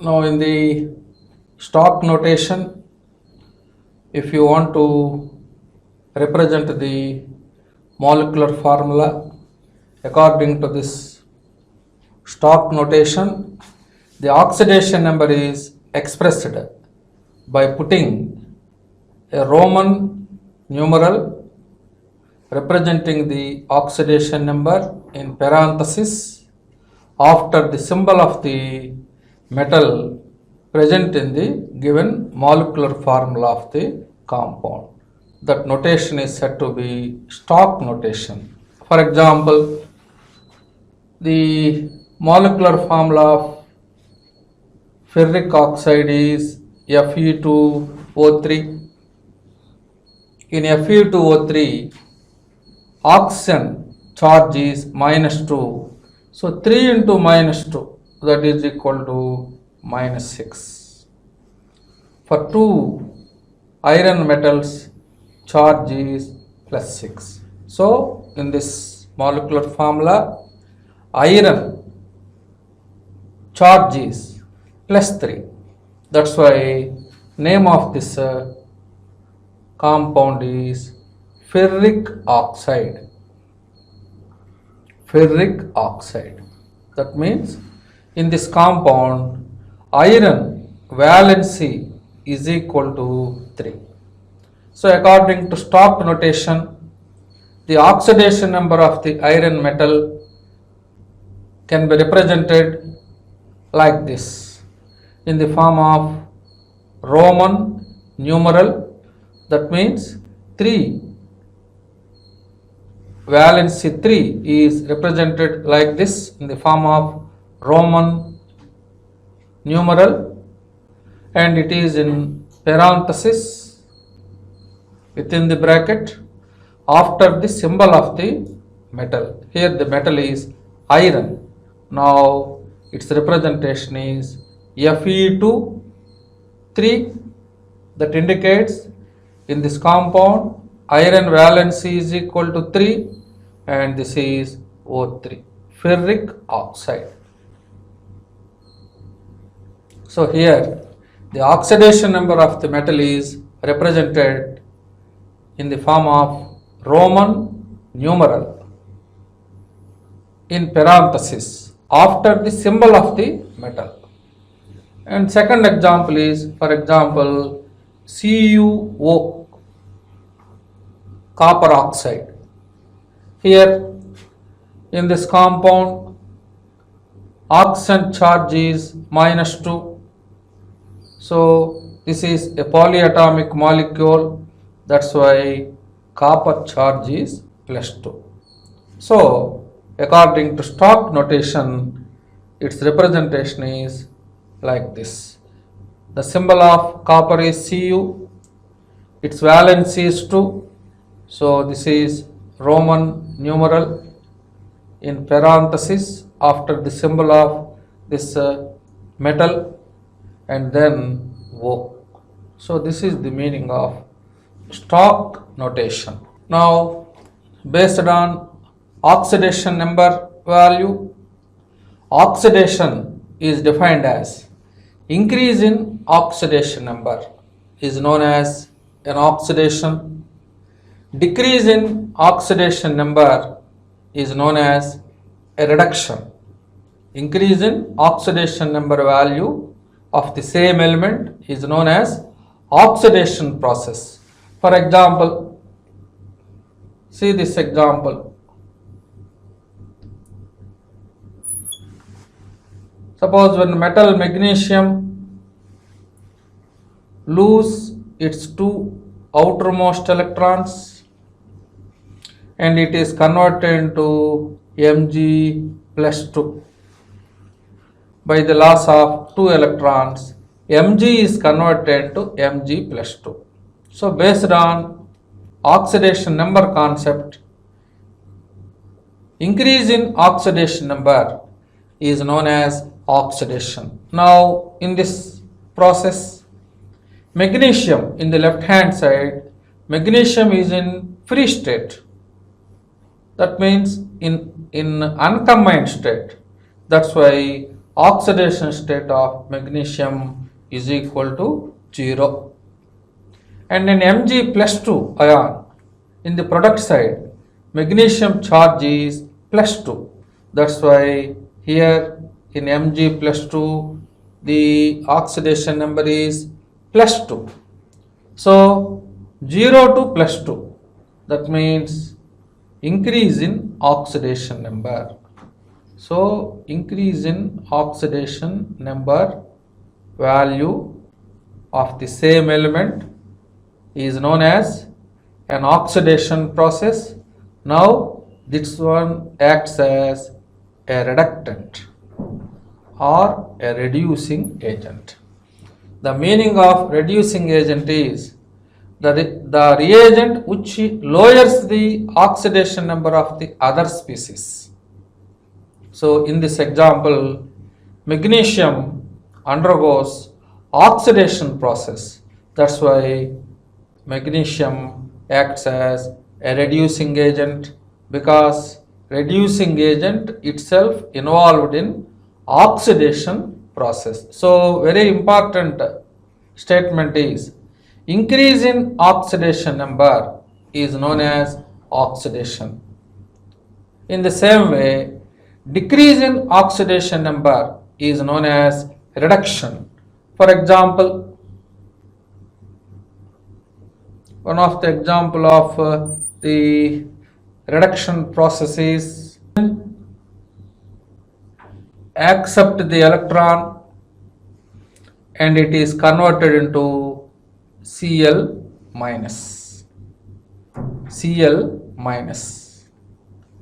Now in the stock notation, if you want to represent the molecular formula according to this stock notation, the oxidation number is expressed by putting a Roman numeral representing the oxidation number in parenthesis after the symbol of the metal present in the given molecular formula of the compound. That notation is said to be stock notation. For example, the molecular formula of ferric oxide is Fe2O3. In Fe2O3, oxygen charge is -2. So 3 into -2, that is equal to -6. For two iron metals, charge is +6. So in this molecular formula, iron charge is +3. That's why name of this compound is ferric oxide. Ferric oxide. That means in this compound, iron valency is equal to 3. So according to stock notation, the oxidation number of the iron metal can be represented like this in the form of Roman numeral. That means 3, valency 3 is represented like this in the form of Roman numeral, and it is in parenthesis within the bracket after the symbol of the metal. Here the metal is iron. Now its representation is Fe2 3, that indicates in this compound iron valency is equal to 3, and this is O3, ferric oxide. So here the oxidation number of the metal is represented in the form of Roman numeral in parenthesis after the symbol of the metal. And second example is, for example, CuO, copper oxide. Here in this compound, oxygen charge is -2. So this is a polyatomic molecule, that's why copper charge is +2. So according to stock notation, its representation is like this. The symbol of copper is Cu, its valency is 2. So this is Roman numeral in parenthesis after the symbol of this metal, and then O. So this is the meaning of stock notation. Now based on oxidation number value, oxidation is defined as increase in oxidation number is known as an oxidation. Decrease in oxidation number is known as a reduction. Increase in oxidation number value of the same element is known as oxidation process. For example, see this example. Suppose when metal magnesium lose its two outermost electrons and it is converted into Mg+2 by the loss of 2 electrons. Mg is converted to Mg+2. So based on oxidation number concept, increase in oxidation number is known as oxidation. Now in this process, magnesium in the left hand side, magnesium is in free state. That means in uncombined state. That's why oxidation state of magnesium is equal to 0. And in Mg plus 2 ion, in the product side, magnesium charge is plus 2. That's why here in Mg plus 2, the oxidation number is plus 2. So 0 to plus 2, that means increase in oxidation number. So increase in oxidation number value of the same element is known as an oxidation process. Now this one acts as a reductant or a reducing agent. The meaning of reducing agent is the reagent which lowers the oxidation number of the other species. So in this example, magnesium undergoes oxidation process. That's why magnesium acts as a reducing agent, because reducing agent itself involved in oxidation process. So very important statement is increase in oxidation number is known as oxidation. In the same way, decrease in oxidation number is known as reduction. For example, one of the example of the reduction process is accept the electron and it is converted into Cl minus. Cl minus.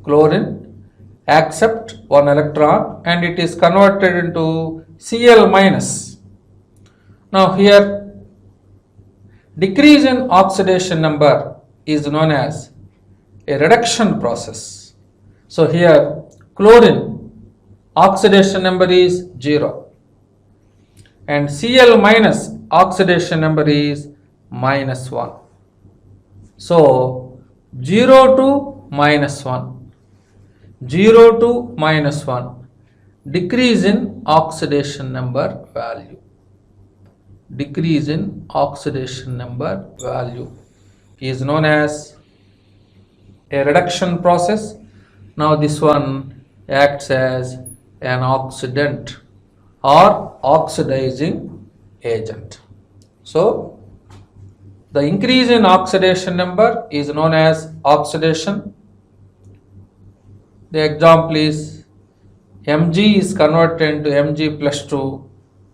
Chlorine accept one electron and it is converted into Cl minus. Now here decrease in oxidation number is known as a reduction process. So here chlorine oxidation number is 0 and Cl minus oxidation number is minus 1. So 0 to minus 1, 0 to minus 1, decrease in oxidation number value. Decrease in oxidation number value is known as a reduction process. Now this one acts as an oxidant or oxidizing agent. So the increase in oxidation number is known as oxidation. The example is Mg is converted into Mg plus 2,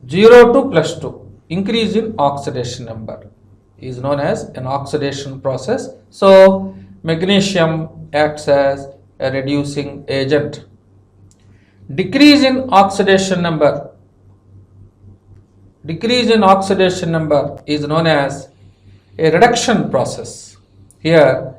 0 to plus 2. Increase in oxidation number is known as an oxidation process. So magnesium acts as a reducing agent. Decrease in oxidation number. Decrease in oxidation number is known as a reduction process. Here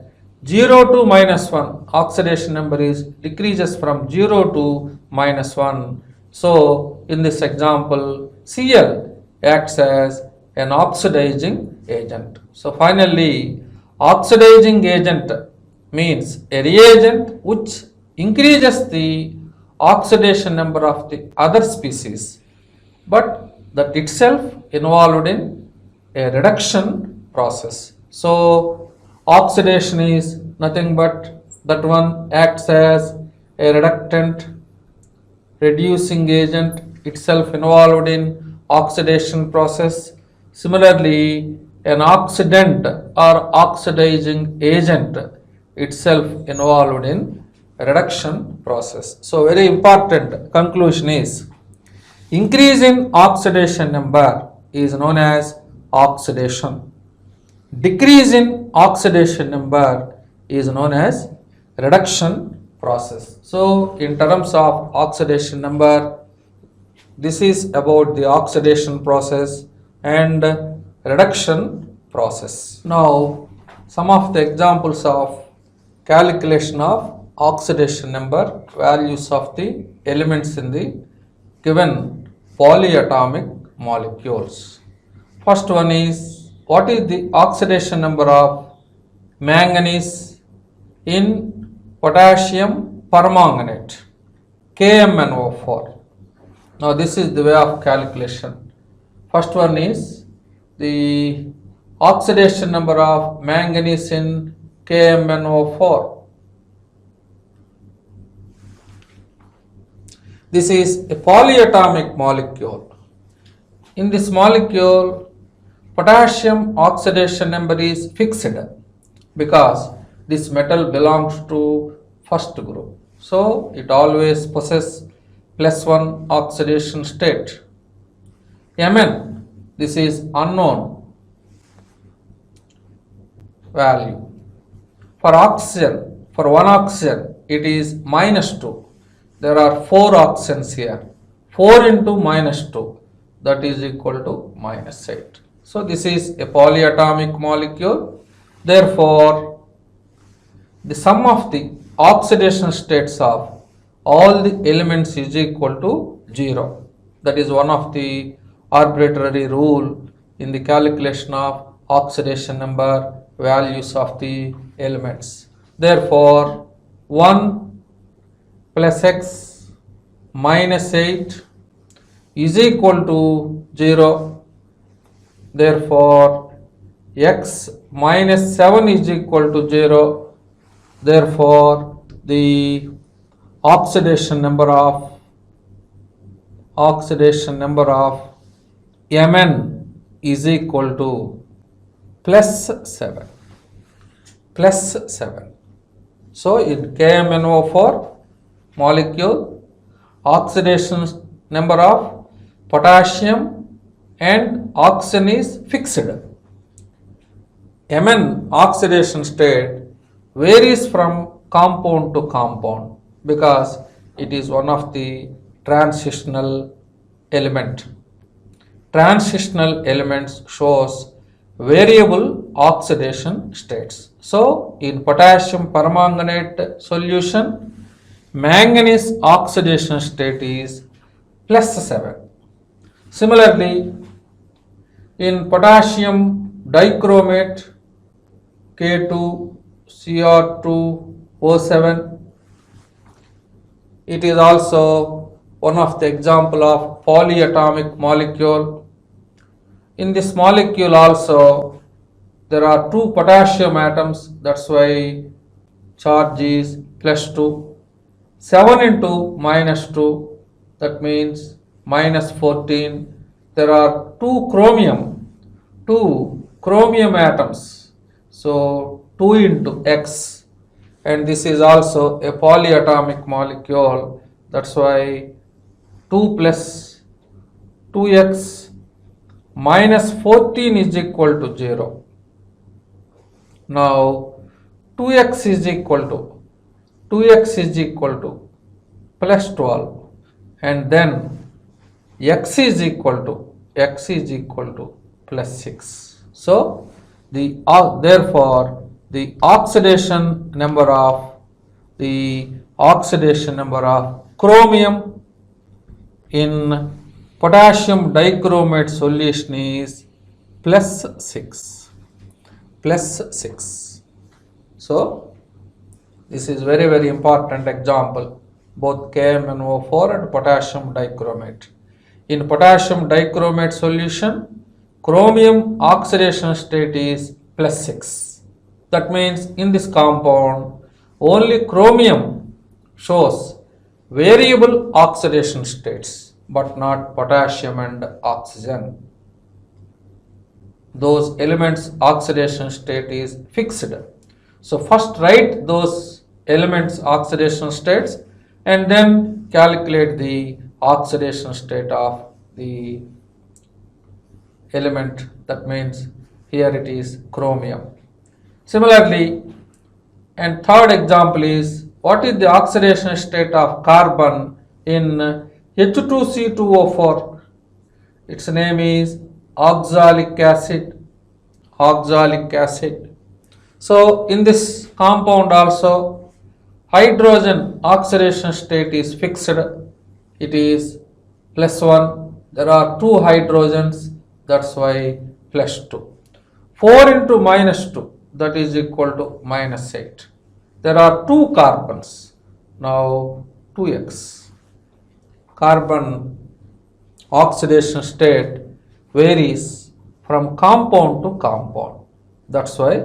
0 to minus 1 oxidation number is decreases from 0 to minus 1. So in this example Cl acts as an oxidizing agent. So finally oxidizing agent means a reagent which increases the oxidation number of the other species, but that itself involved in a reduction process. So oxidation is nothing but that one acts as a reductant, reducing agent itself involved in oxidation process. Similarly, an oxidant or oxidizing agent itself involved in reduction process. So very important conclusion is increase in oxidation number is known as oxidation. Decrease in oxidation number is known as reduction process. So in terms of oxidation number, this is about the oxidation process and reduction process. Now some of the examples of calculation of oxidation number, values of the elements in the given polyatomic molecules. First one is, what is the oxidation number of manganese in potassium permanganate, KMnO4? Now this is the way of calculation. First one is the oxidation number of manganese in KMnO4. This is a polyatomic molecule. In this molecule, potassium oxidation number is fixed because this metal belongs to first group. So it always possesses +1 oxidation state. Mn, this is unknown value. For oxygen, for one oxygen, it is -2. There are 4 oxygens here. 4 into -2, that is equal to -8. So this is a polyatomic molecule. Therefore, the sum of the oxidation states of all the elements is equal to 0. That is one of the arbitrary rule in the calculation of oxidation number values of the elements. Therefore, 1 plus x minus 8 is equal to 0. Therefore, x minus 7 is equal to 0. Therefore, the oxidation number of Mn is equal to +7. So in KMnO4 molecule, oxidation number of potassium and oxygen is fixed. Mn oxidation state varies from compound to compound because it is one of the transitional element. Transitional elements shows variable oxidation states. So in potassium permanganate solution, manganese oxidation state is +7. Similarly, in potassium dichromate K2Cr2O7, it is also one of the example of polyatomic molecule. In this molecule also there are 2 potassium atoms, that's why charge is +2. 7 into -2, that means -14. There are 2 chromium atoms, so 2 into x, and this is also a polyatomic molecule, that's why 2 plus 2x minus 14 is equal to 0. Now 2x is equal to +12, and then x is equal to +6. So therefore the oxidation number of chromium in potassium dichromate solution is +6. So this is very important example, both KMnO4 and potassium dichromate. In potassium dichromate solution, chromium oxidation state is +6. That means in this compound only chromium shows variable oxidation states, but not potassium and oxygen. Those elements oxidation state is fixed. So first write those elements oxidation states and then calculate the oxidation state of the element, that means here it is chromium. Similarly, and third example is, what is the oxidation state of carbon in H2C2O4? Its name is oxalic acid. So in this compound also hydrogen oxidation state is fixed. It is +1. There are 2 hydrogens, that's why +2. 4 into -2, that is equal to -8. There are 2 carbons, now 2x. Carbon oxidation state varies from compound to compound. That's why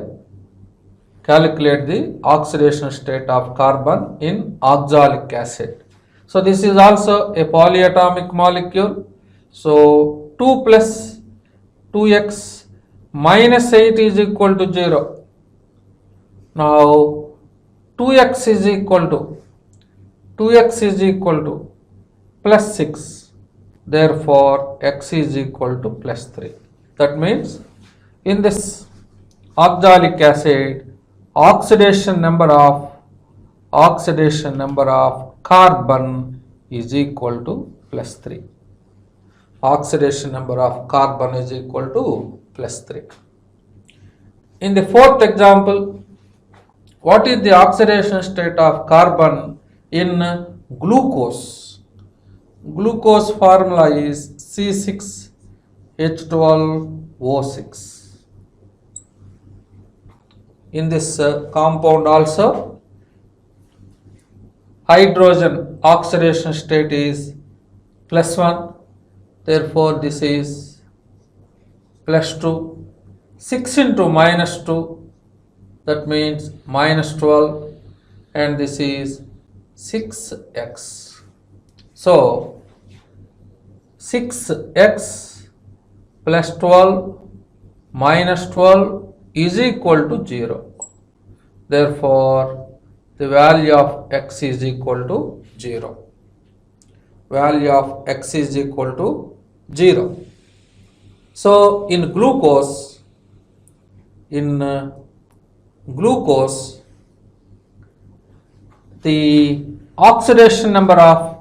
calculate the oxidation state of carbon in oxalic acid. So this is also a polyatomic molecule. So 2 plus 2x minus 8 is equal to 0. Now 2x is equal to plus 6. Therefore x is equal to plus 3. That means in this oxalic acid, oxidation number of carbon is equal to plus 3. Oxidation number of carbon is equal to plus 3. In the fourth example, what is the oxidation state of carbon in glucose? Glucose formula is C6H12O6. In this compound also, hydrogen oxidation state is plus 1. Therefore, this is plus 2. 6 into minus 2, that means minus 12, and this is 6x. So 6x plus 12 minus 12 is equal to 0. Therefore, the value of x is equal to 0. Value of x is equal to 0. So in glucose, the oxidation number of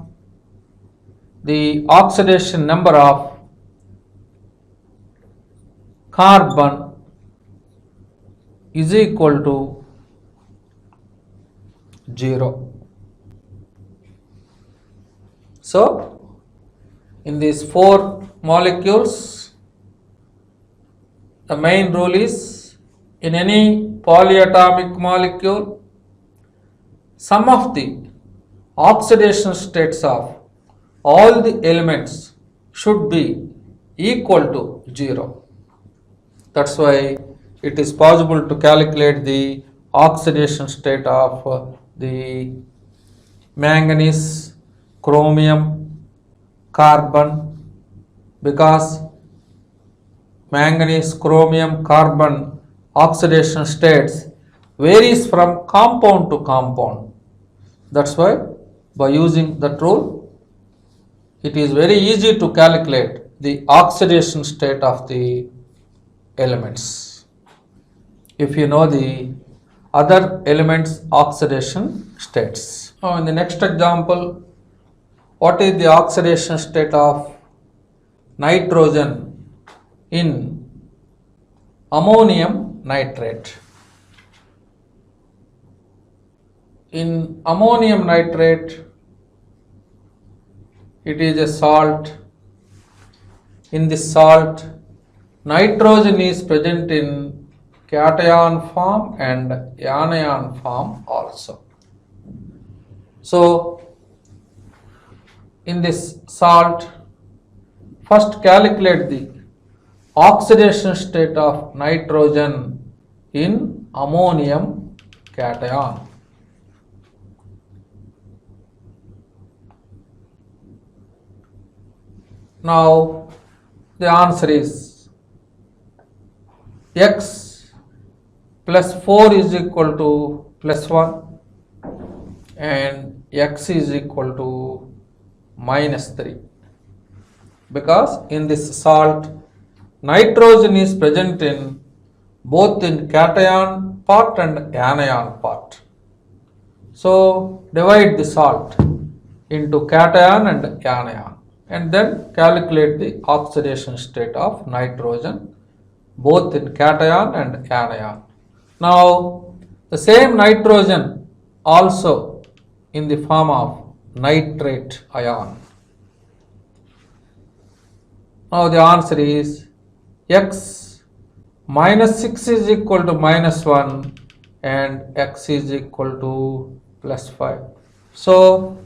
carbon is equal to 0. So in these four molecules, the main rule is, in any polyatomic molecule, sum of the oxidation states of all the elements should be equal to 0. That's why it is possible to calculate the oxidation state of the manganese, chromium, carbon, because manganese, chromium, carbon oxidation states varies from compound to compound. That's why by using that rule, it is very easy to calculate the oxidation state of the elements if you know the other elements' oxidation states. Now in the next example, what is the oxidation state of nitrogen in ammonium nitrate? In ammonium nitrate, it is a salt. In this salt, nitrogen is present in cation form and anion form also. So in this salt, first calculate the oxidation state of nitrogen in ammonium cation. Now the answer is x plus 4 is equal to plus 1 and x is equal to minus 3, because in this salt nitrogen is present in both in cation part and anion part. So divide the salt into cation and anion and then calculate the oxidation state of nitrogen both in cation and anion. Now the same nitrogen also in the form of nitrate ion. Now the answer is x minus 6 is equal to minus 1 and x is equal to plus 5. So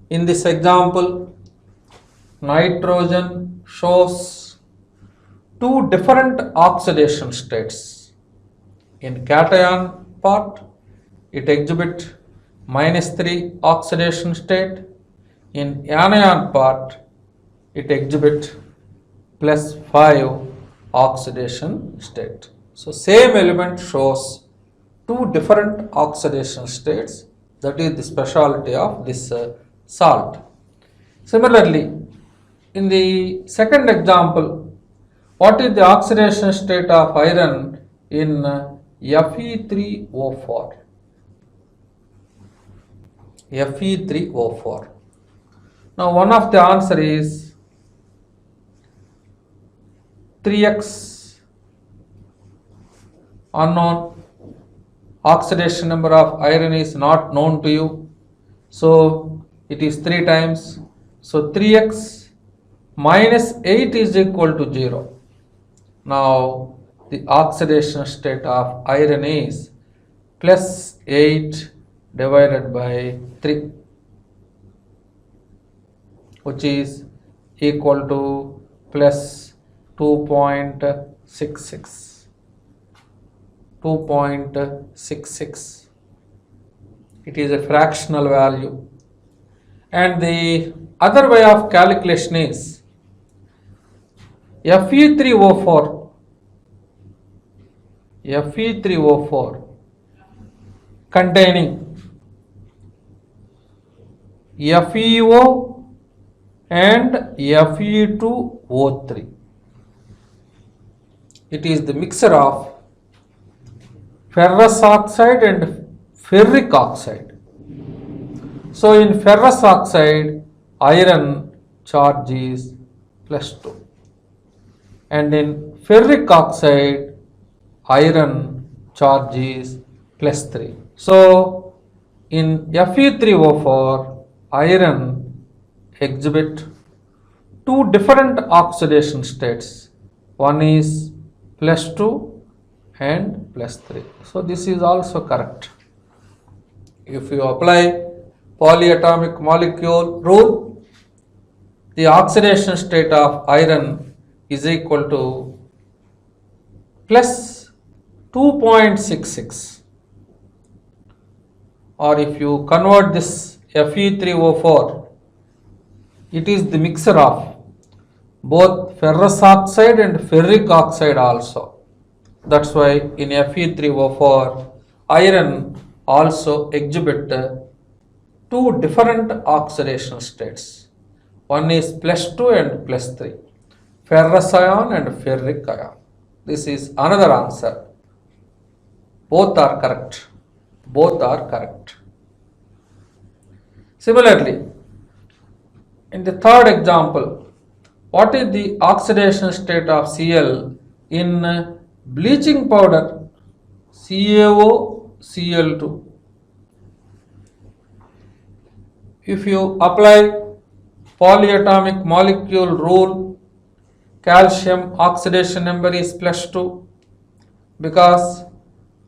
in this example, nitrogen shows two different oxidation states. In cation part, it exhibits -3 oxidation state. In anion part, it exhibits +5 oxidation state. So same element shows two different oxidation states. That is the specialty of this salt. Similarly, in the second example, what is the oxidation state of iron in Fe3O4? Fe3O4. Now one of the answer is 3x unknown. Oxidation number of iron is not known to you, so it is 3 times. So 3x minus 8 is equal to 0. Now the oxidation state of iron is plus 8 divided by 3, which is equal to plus 2.66. 2.66. It is a fractional value. And the other way of calculation is Fe3O4 containing FeO and Fe2O3. It is the mixture of ferrous oxide and ferric oxide. So in ferrous oxide, iron charge is +2, and in ferric oxide, iron charge is +3. So in Fe3O4, iron exhibit two different oxidation states. One is +2 and +3. So this is also correct. If you apply polyatomic molecule rule, the oxidation state of iron is equal to plus 2.66, or if you convert this Fe3O4, it is the mixture of both ferrous oxide and ferric oxide also. That's why in Fe3O4, iron also exhibit two different oxidation states. One is +2 and +3, ferrous ion and ferric ion. This is another answer. Both are correct. Both are correct. Similarly, in the third example, what is the oxidation state of Cl in bleaching powder CaOCl2? If you apply polyatomic molecule rule, calcium oxidation number is +2 because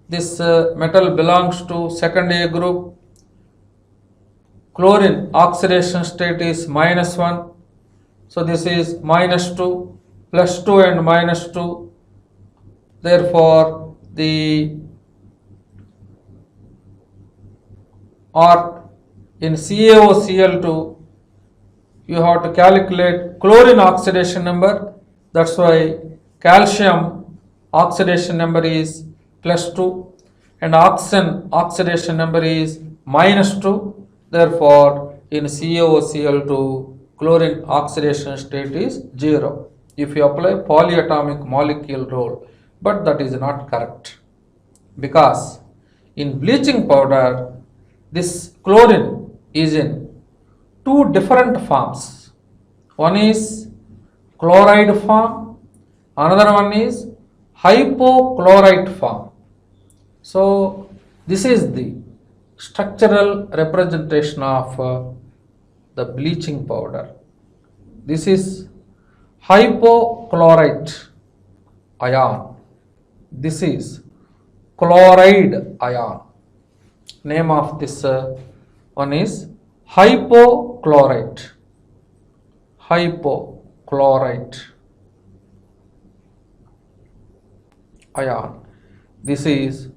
this metal belongs to second A group. Chlorine oxidation state is -1, so this is -2, +2 and -2. Therefore, in CaOCl2, you have to calculate chlorine oxidation number. That's why calcium oxidation number is +2 and oxygen oxidation number is -2. Therefore, in CaOCl2, chlorine oxidation state is 0 if you apply polyatomic molecule rule. But that is not correct, because in bleaching powder, this chlorine is in two different forms. One is chloride form, another one is hypochlorite form. So this is the structural representation of the bleaching powder. This is hypochlorite ion. This is chloride ion. Name of this one is hypochlorite. hypochlorite ion. This is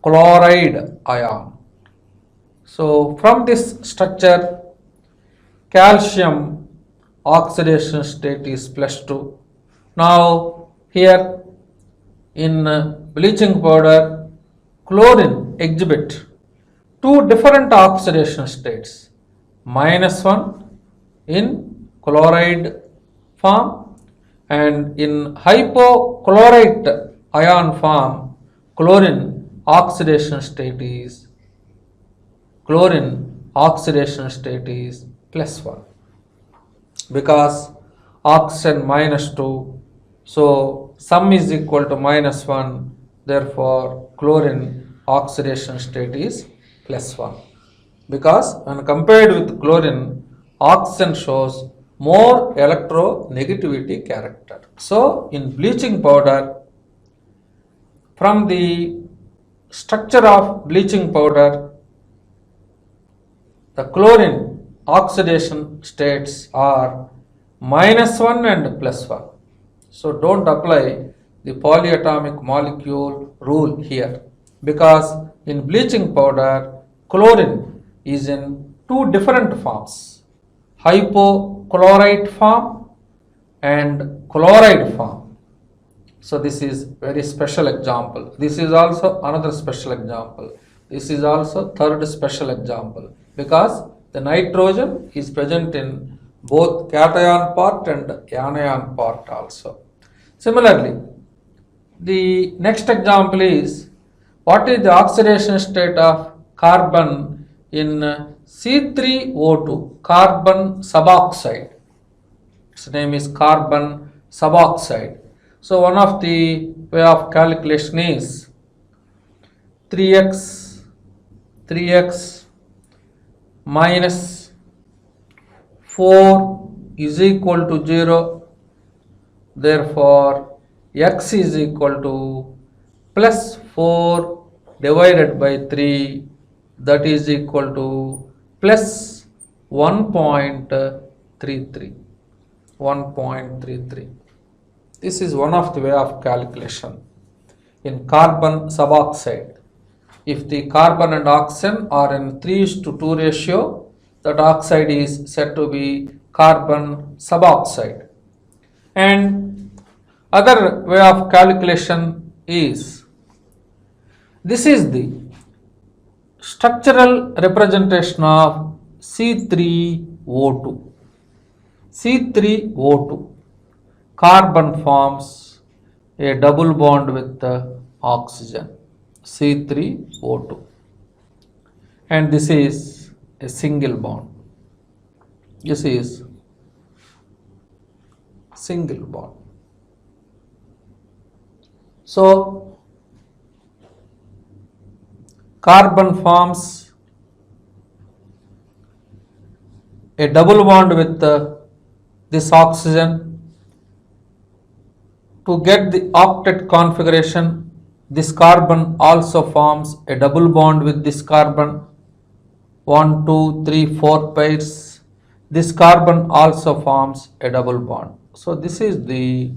chloride ion. So from this structure, calcium oxidation state is +2. Now here in bleaching powder, chlorine exhibit two different oxidation states, -1 in chloride form and in hypochlorite ion form, chlorine oxidation state is +1 because oxygen -2, so sum is equal to -1, therefore chlorine oxidation state is +1 because when compared with chlorine, oxygen shows more electronegativity character. So in bleaching powder, from the structure of bleaching powder, the chlorine oxidation states are -1 and +1. So don't apply the polyatomic molecule rule here because in bleaching powder, chlorine is in two different forms, hypochlorite form and chloride form. So this is very special example. This is also another special example. This is also third special example because the nitrogen is present in both cation part and anion part also. Similarly, the next example is what is the oxidation state of carbon in C3O2, carbon suboxide. Its name is carbon suboxide. So one of the way of calculation is 3x minus 4 is equal to 0. Therefore, x is equal to plus 4 divided by 3, that is equal to plus 1.33. This is one of the way of calculation. In carbon suboxide, if the carbon and oxygen are in 3:2 ratio, that oxide is said to be carbon suboxide. And other way of calculation is, this is the structural representation of C3O2. C3O2, carbon forms a double bond with the oxygen, C3O2, and this is a single bond. This is single bond. So carbon forms a double bond with this oxygen. To get the octet configuration, this carbon also forms a double bond with this carbon. 1, 2, 3, 4 pairs. This carbon also forms a double bond. So this is the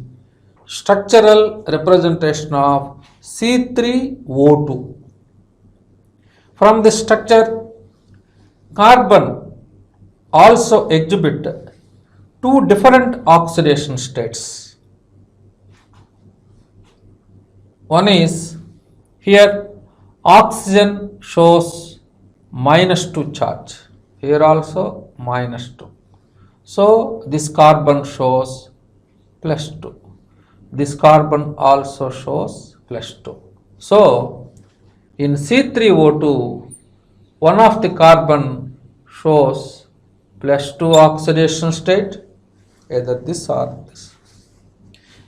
structural representation of C3O2. From this structure, carbon also exhibit two different oxidation states. One is here oxygen shows -2 charge, here also -2. So this carbon shows +2. This carbon also shows +2. So in C3O2, one of the carbon shows +2 oxidation state, either this or this.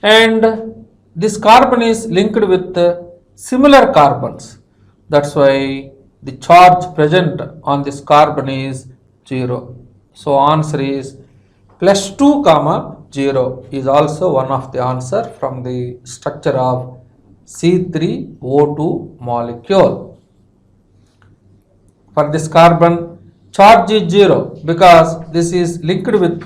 And this carbon is linked with similar carbons. That's why the charge present on this carbon is 0. So answer is +2, 0 is also one of the answer from the structure of C3O2 molecule. For this carbon, charge is 0 because this is linked with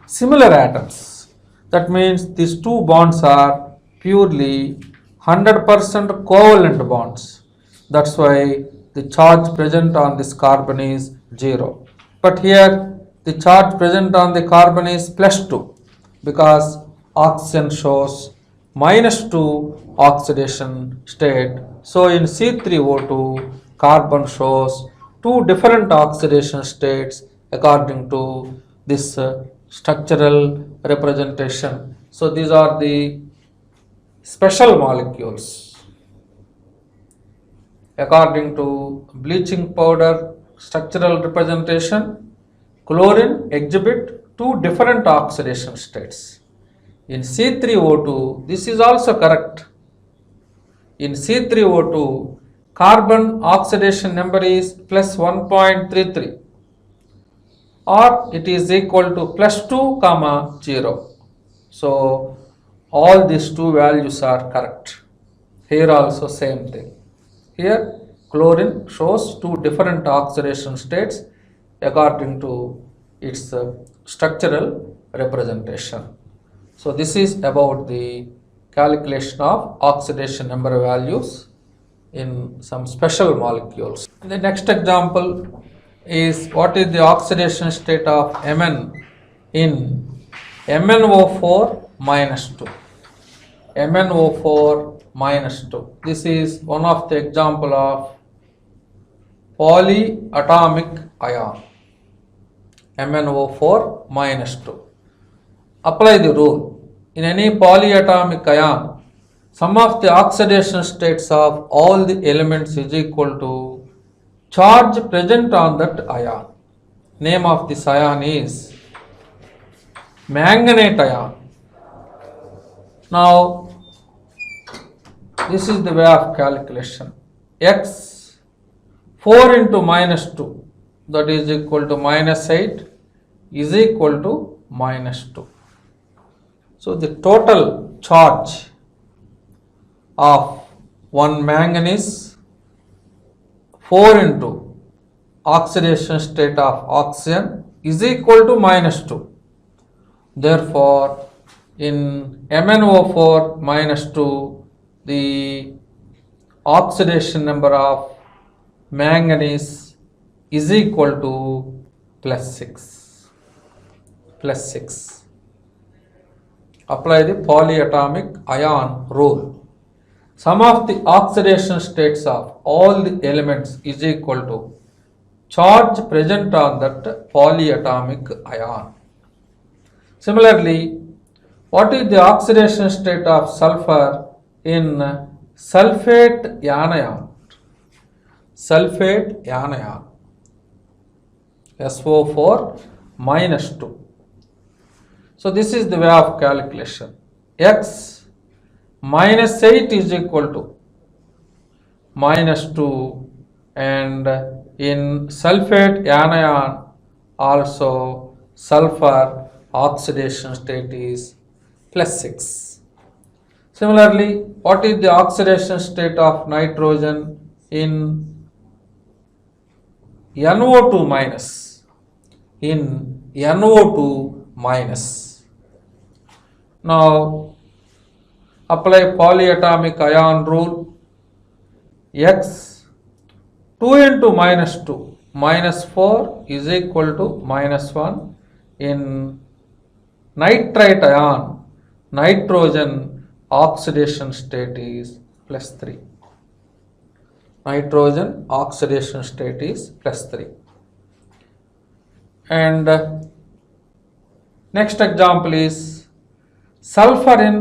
similar atoms. That means these two bonds are purely 100% covalent bonds. That's why the charge present on this carbon is 0. But here the charge present on the carbon is +2 because oxygen shows -2 oxidation state. So in C3O2 carbon shows two different oxidation states according to this structural representation. So these are the special molecules. According to bleaching powder structural representation, chlorine exhibit two different oxidation states. In C3O2, this is also correct. In C3O2, carbon oxidation number is plus 1.33 or it is equal to +2 comma 0. So all these two values are correct. Here also same thing. Here chlorine shows two different oxidation states according to its structural representation. So this is about the calculation of oxidation number values in some special molecules. The next example is what is the oxidation state of Mn in MnO4 minus 2. MnO4 minus 2. This is one of the example of polyatomic ion. MnO4 minus 2. Apply the rule. In any polyatomic ion, sum of the oxidation states of all the elements is equal to charge present on that ion. Name of this ion is manganate ion. Now, this is the way of calculation. X 4 into -2, that is equal to -8, is equal to -2. So the total charge of one manganese 4 into oxidation state of oxygen is equal to -2. Therefore, in MnO4 minus 2, the oxidation number of manganese is equal to +6. +6. Apply the polyatomic ion rule. Sum of the oxidation states of all the elements is equal to charge present on that polyatomic ion. Similarly, what is the oxidation state of sulfur in sulfate anion? Sulfate anion, SO4 minus 2. So this is the way of calculation. X -8 is equal to -2, and in sulfate anion also sulfur oxidation state is +6. Similarly, what is the oxidation state of nitrogen in NO2 minus? In NO2 minus. Now, apply polyatomic ion rule. X 2 into -2, -4 is equal to -1. In nitrite ion, nitrogen oxidation state is +3. Nitrogen oxidation state is +3. And next example is sulfur in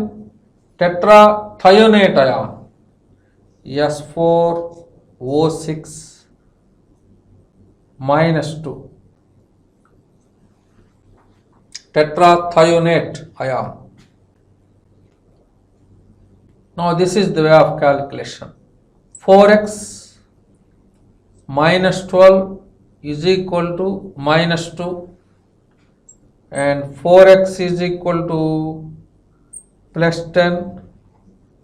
tetrathionate ion, S4O6 minus 2. Tetrathionate ion. Now this is the way of calculation. 4x minus 12 is equal to -2, and 4x is equal to +10,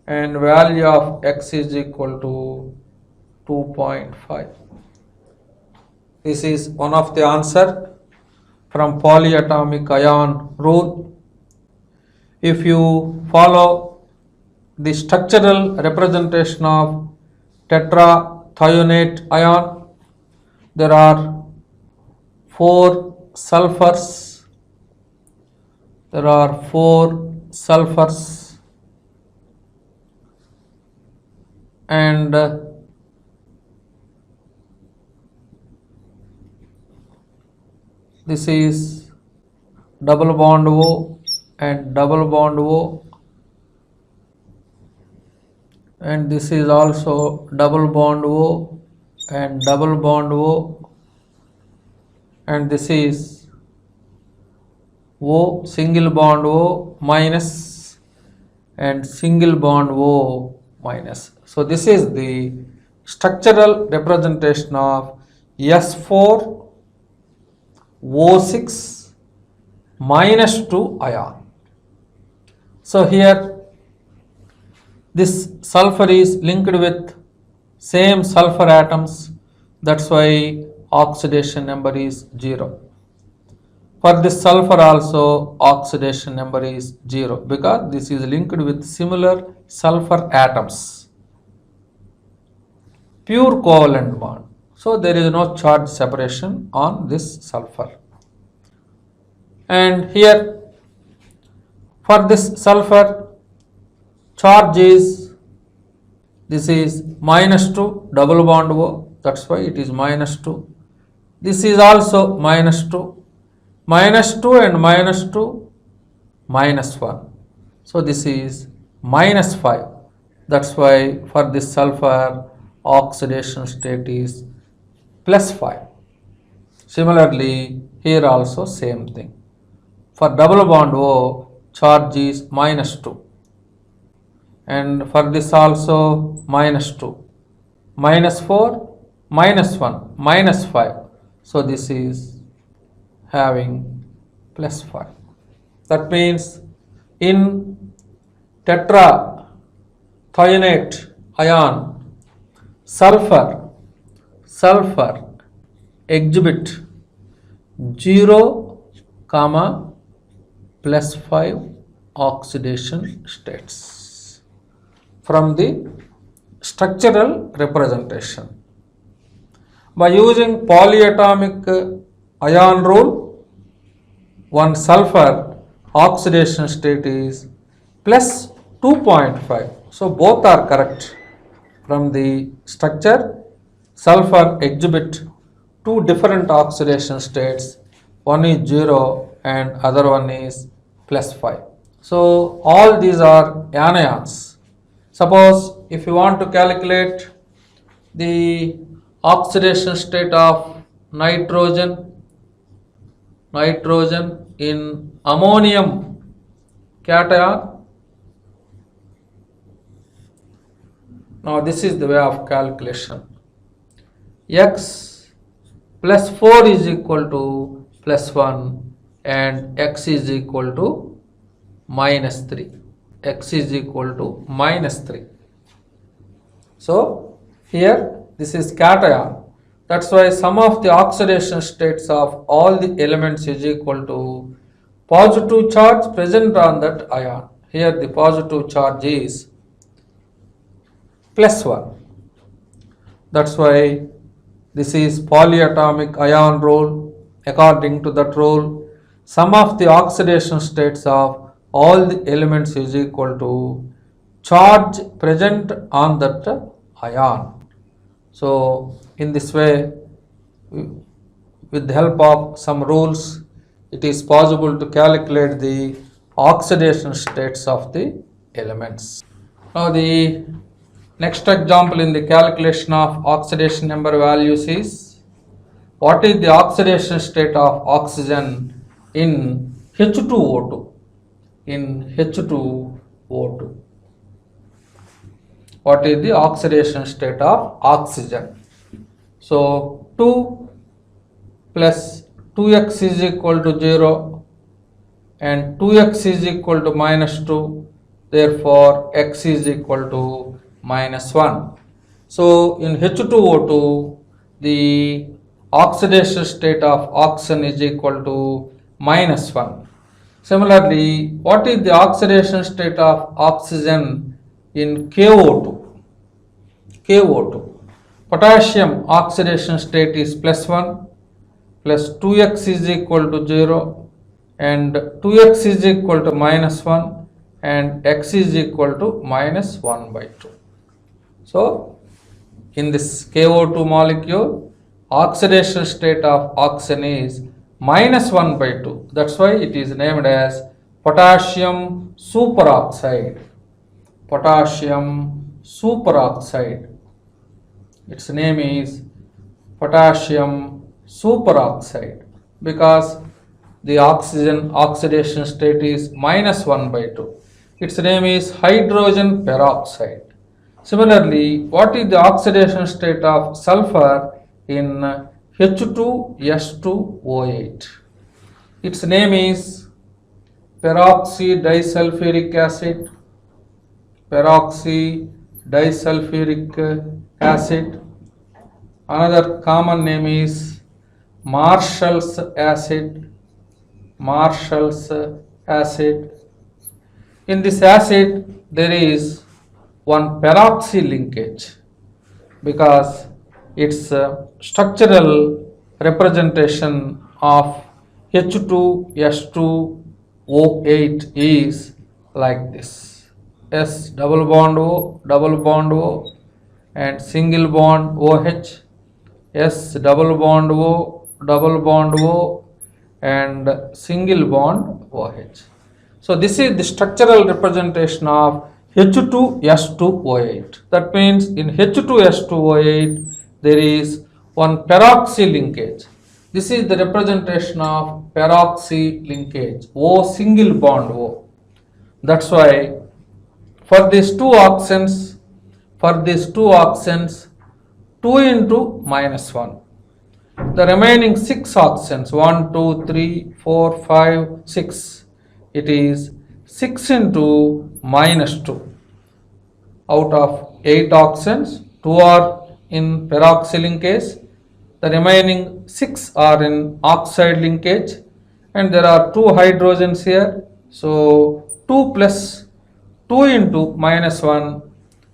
and value of x is equal to 2.5. This is one of the answer from polyatomic ion rule. If you follow the structural representation of tetrathionate ion, there are 4 sulfurs. There are 4 sulfurs, and this is double bond O and double bond O, and this is also double bond O and double bond O, and this is O single bond O minus and single bond O minus. So this is the structural representation of S4 O6 minus 2 ion. So here this sulfur is linked with same sulfur atoms, that's why oxidation number is 0. For this sulfur also oxidation number is 0 because this is linked with similar sulfur atoms. Pure covalent bond. So there is no charge separation on this sulfur. And here for this sulfur charge is, this is minus 2 double bond O, that's why it is minus 2. This is also minus 2. Minus 2 and minus 2 minus 1. So this is minus 5. That's why for this sulfur oxidation state is plus 5. Similarly here also same thing. For double bond O charge is minus 2. And for this also minus 2. Minus 4, minus 1, minus 5. So this is having plus 5. That means in tetrathionate ion, sulfur exhibit 0, plus 5 oxidation states from the structural representation. By using polyatomic ion rule, one sulfur oxidation state is plus 2.5. So both are correct. From the structure, sulfur exhibit 2 different oxidation states. One is 0 and other one is plus 5. So all these are anions. Suppose if you want to calculate the oxidation state of nitrogen in ammonium cation. Now this is the way of calculation. X plus 4 is equal to plus 1 and x is equal to minus 3. X is equal to minus 3. So here this is cation. That's why sum of the oxidation states of all the elements is equal to positive charge present on that ion. Here the positive charge is plus 1. That's why this is polyatomic ion rule. According to that rule, sum of the oxidation states of all the elements is equal to charge present on that ion. So in this way, with the help of some rules, it is possible to calculate the oxidation states of the elements. Now the next example in the calculation of oxidation number values is, what is the oxidation state of oxygen in H2O2? In H2O2. What is the oxidation state of oxygen? So 2 plus 2x is equal to 0 and 2x is equal to minus 2. Therefore, x is equal to minus 1. So in H2O2, the oxidation state of oxygen is equal to -1. Similarly, what is the oxidation state of oxygen in KO2? KO2. Potassium oxidation state is +1, plus 2x is equal to 0, and 2x is equal to -1, and x is equal to -1/2. So, in this KO2 molecule, oxidation state of oxygen is -1/2. That's why it is named as potassium superoxide. Potassium superoxide. Its name is potassium superoxide because the oxygen oxidation state is -1/2. Its name is hydrogen peroxide. Similarly, what is the oxidation state of sulfur in H2S2O8? Its name is peroxydisulfuric acid. Peroxydisulfuric acid. Another common name is Marshall's acid. Marshall's acid. In this acid, there is one peroxy linkage because its structural representation of H2S2O8 is like this: S double bond O, and single bond OH, S double bond O, and single bond OH. So this is the structural representation of H2S2O8. That means in H2S2O8 there is one peroxy linkage. This is the representation of peroxy linkage, O single bond O. That's why for these two oxygens, 2 into -1. The remaining 6 oxygens, 1, 2, 3, 4, 5, 6, it is 6 into -2. Out of 8 oxygens, 2 are in peroxy linkage, the remaining 6 are in oxide linkage, and there are 2 hydrogens here. So 2 plus 2 into -1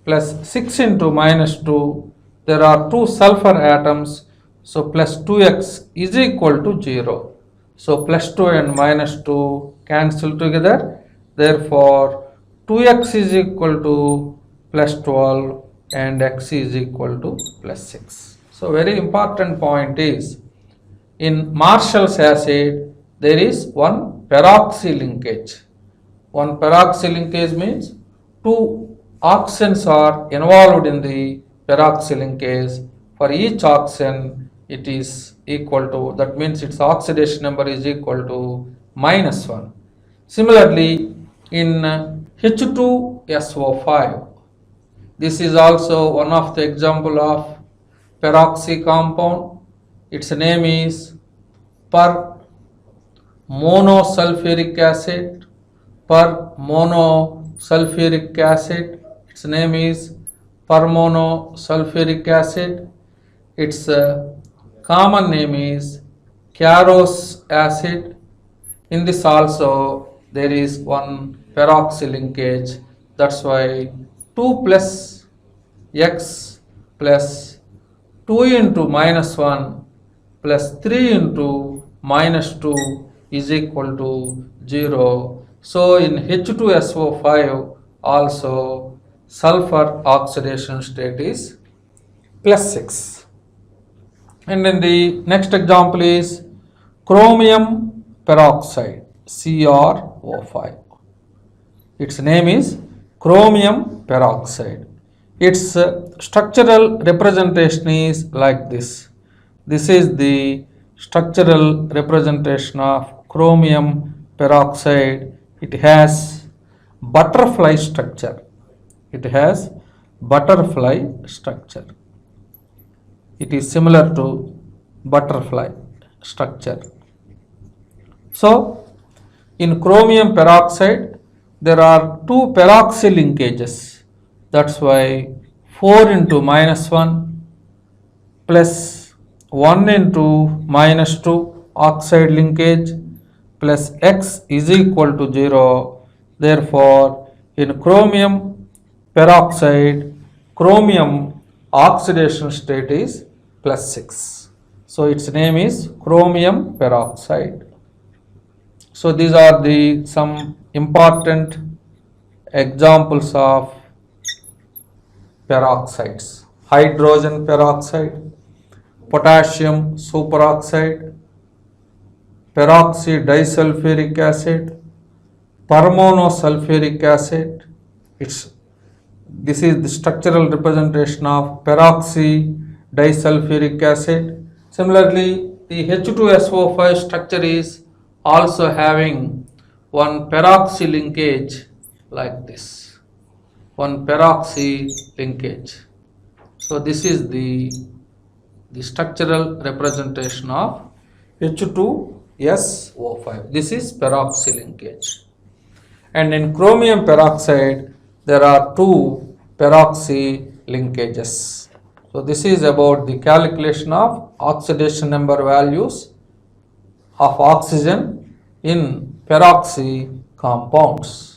plus 6 into -2, there are 2 sulfur atoms. So plus 2x is equal to 0. So plus 2 and -2 cancel together. Therefore, 2x is equal to plus 12 and x is equal to plus 6. So very important point is, in Marshall's acid, there is one peroxy linkage. One peroxy linkage means 2 oxygens are involved in the peroxy linkage. For each oxygen, it is equal to, that means its oxidation number is equal to -1. Similarly, in H2SO5, this is also one of the example of peroxy compound. Its name is per-monosulfuric acid. Per-monosulfuric acid. Its name is per-monosulfuric acid. Its common name is Carros acid. In this also there is one peroxy linkage. That's why 2 plus x plus 2 into -1 plus 3 into -2 is equal to 0. So in H2SO5 also sulfur oxidation state is +6. And then the next example is chromium peroxide, CrO5. Its name is chromium peroxide. Its structural representation is like this. This is the structural representation of chromium peroxide. It has butterfly structure. It has butterfly structure. It is similar to butterfly structure. So, in chromium peroxide, there are 2 peroxy linkages. That's why 4 into -1 plus 1 into minus 2 oxide linkage plus X is equal to 0. Therefore, in chromium peroxide, chromium oxidation state is plus 6. So its name is chromium peroxide. So these are the some important examples of peroxides: hydrogen peroxide, potassium superoxide, peroxy disulfuric acid, permonosulfuric acid. This is the structural representation of peroxy disulfuric acid. Similarly, the H2SO5 structure is also having one peroxy linkage like this, one peroxy linkage. So this is the structural representation of H2SO5. This is peroxy linkage. And in chromium peroxide, there are two peroxy linkages. So this is about the calculation of oxidation number values of oxygen in peroxy compounds.